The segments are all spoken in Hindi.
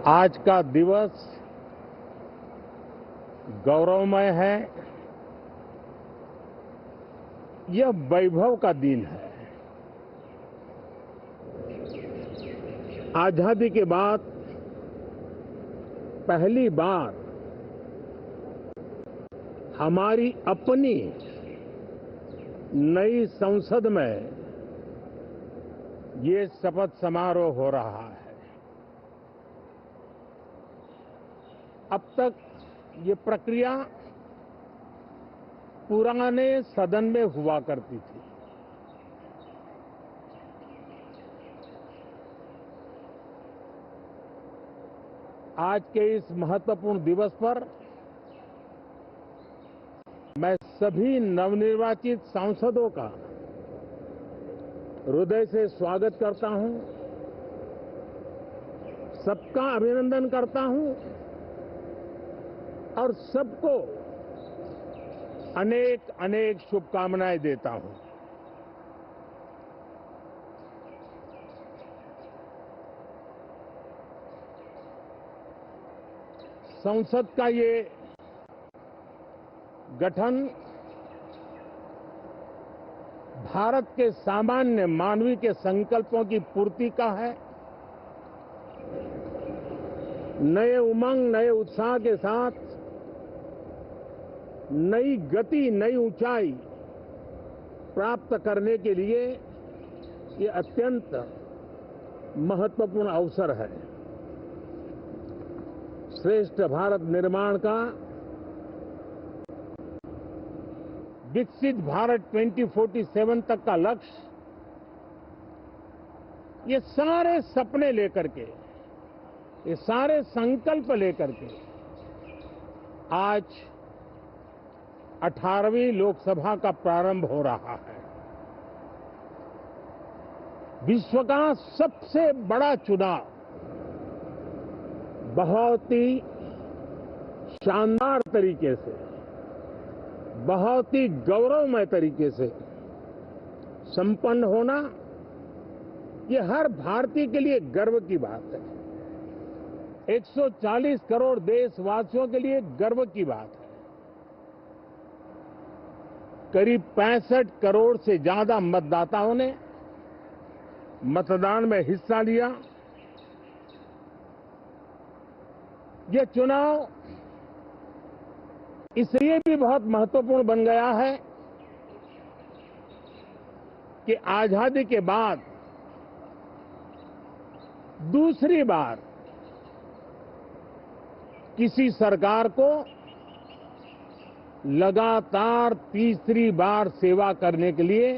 आज का दिवस गौरवमय है। यह वैभव का दिन है। आजादी के बाद पहली बार हमारी अपनी नई संसद में ये शपथ समारोह हो रहा है। अब तक ये प्रक्रिया पुराने सदन में हुआ करती थी। आज के इस महत्वपूर्ण दिवस पर मैं सभी नवनिर्वाचित सांसदों का हृदय से स्वागत करता हूं, सबका अभिनंदन करता हूं और सबको अनेक अनेक शुभकामनाएं देता हूं। संसद का ये गठन भारत के सामान्य मानवीय के संकल्पों की पूर्ति का है। नए उमंग, नए उत्साह के साथ नई गति, नई ऊंचाई प्राप्त करने के लिए ये अत्यंत महत्वपूर्ण अवसर है। श्रेष्ठ भारत निर्माण का, विकसित भारत 2047 तक का लक्ष्य, ये सारे सपने लेकर के, ये सारे संकल्प लेकर के आज 18वीं लोकसभा का प्रारंभ हो रहा है। विश्व का सबसे बड़ा चुनाव बहुत ही शानदार तरीके से, बहुत ही गौरवमय तरीके से संपन्न होना, ये हर भारतीय के लिए गर्व की बात है। 140 करोड़ देशवासियों के लिए गर्व की बात है। करीब 65 करोड़ से ज्यादा मतदाताओं ने मतदान में हिस्सा लिया। यह चुनाव इसलिए भी बहुत महत्वपूर्ण बन गया है कि आजादी के बाद दूसरी बार किसी सरकार को लगातार तीसरी बार सेवा करने के लिए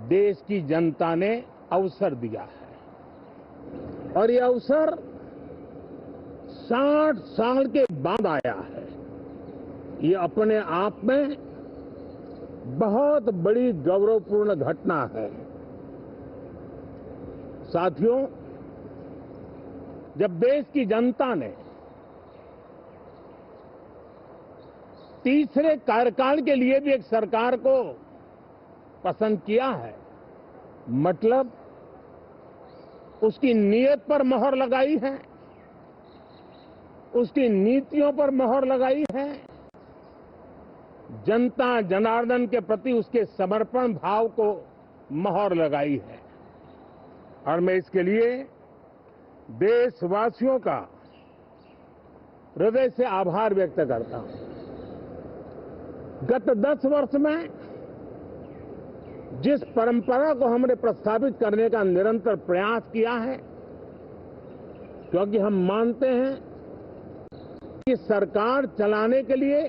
देश की जनता ने अवसर दिया है और ये अवसर 60 साल के बाद आया है। ये अपने आप में बहुत बड़ी गौरवपूर्ण घटना है। साथियों, जब देश की जनता ने तीसरे कार्यकाल के लिए भी एक सरकार को पसंद किया है, मतलब उसकी नीयत पर मोहर लगाई है, उसकी नीतियों पर मोहर लगाई है, जनता जनार्दन के प्रति उसके समर्पण भाव को मोहर लगाई है। और मैं इसके लिए देशवासियों का हृदय से आभार व्यक्त करता हूं। गत 10 वर्ष में जिस परंपरा को हमने प्रस्तावित करने का निरंतर प्रयास किया है, क्योंकि हम मानते हैं कि सरकार चलाने के लिए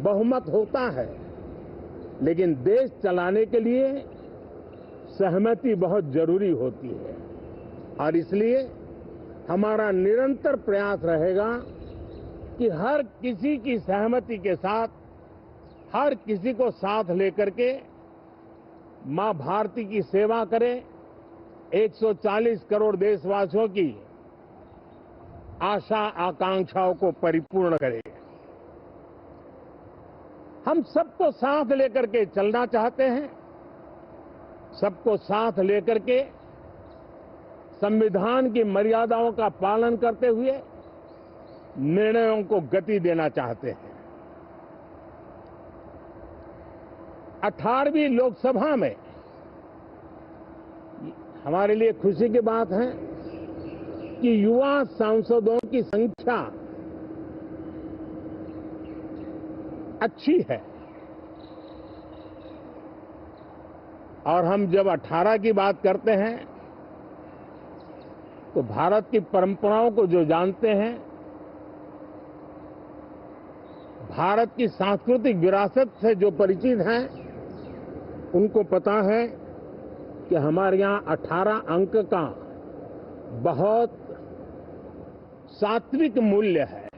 बहुमत होता है, लेकिन देश चलाने के लिए सहमति बहुत जरूरी होती है। और इसलिए हमारा निरंतर प्रयास रहेगा कि हर किसी की सहमति के साथ, हर किसी को साथ लेकर के मां भारती की सेवा करें, 140 करोड़ देशवासियों की आशा आकांक्षाओं को परिपूर्ण करें। हम सबको साथ लेकर के चलना चाहते हैं, सबको साथ लेकर के संविधान की मर्यादाओं का पालन करते हुए निर्णयों को गति देना चाहते हैं। 18वीं लोकसभा में हमारे लिए खुशी की बात है कि युवा सांसदों की संख्या अच्छी है और हम जब 18 की बात करते हैं तो भारत की परंपराओं को जो जानते हैं, भारत की सांस्कृतिक विरासत से जो परिचित हैं, उनको पता है कि हमारे यहाँ 18 अंक का बहुत सात्विक मूल्य है।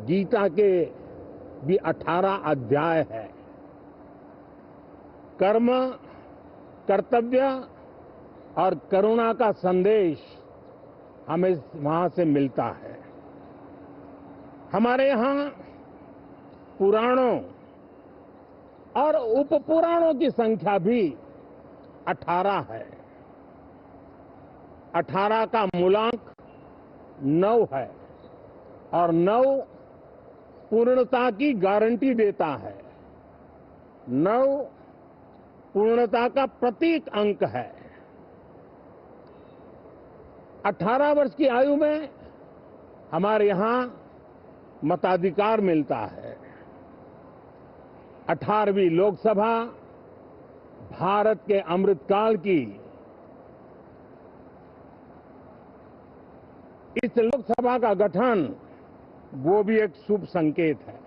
गीता के भी 18 अध्याय है। कर्म, कर्तव्य और करुणा का संदेश हमें वहां से मिलता है। हमारे यहाँ पुराणों और उपपुराणों की संख्या भी 18 है। 18 का मूलांक 9 है और 9 पूर्णता की गारंटी देता है। 9 पूर्णता का प्रतीक अंक है। 18 वर्ष की आयु में हमारे यहाँ मताधिकार मिलता है। 18वीं लोकसभा भारत के अमृतकाल की इस लोकसभा का गठन वो भी एक शुभ संकेत है।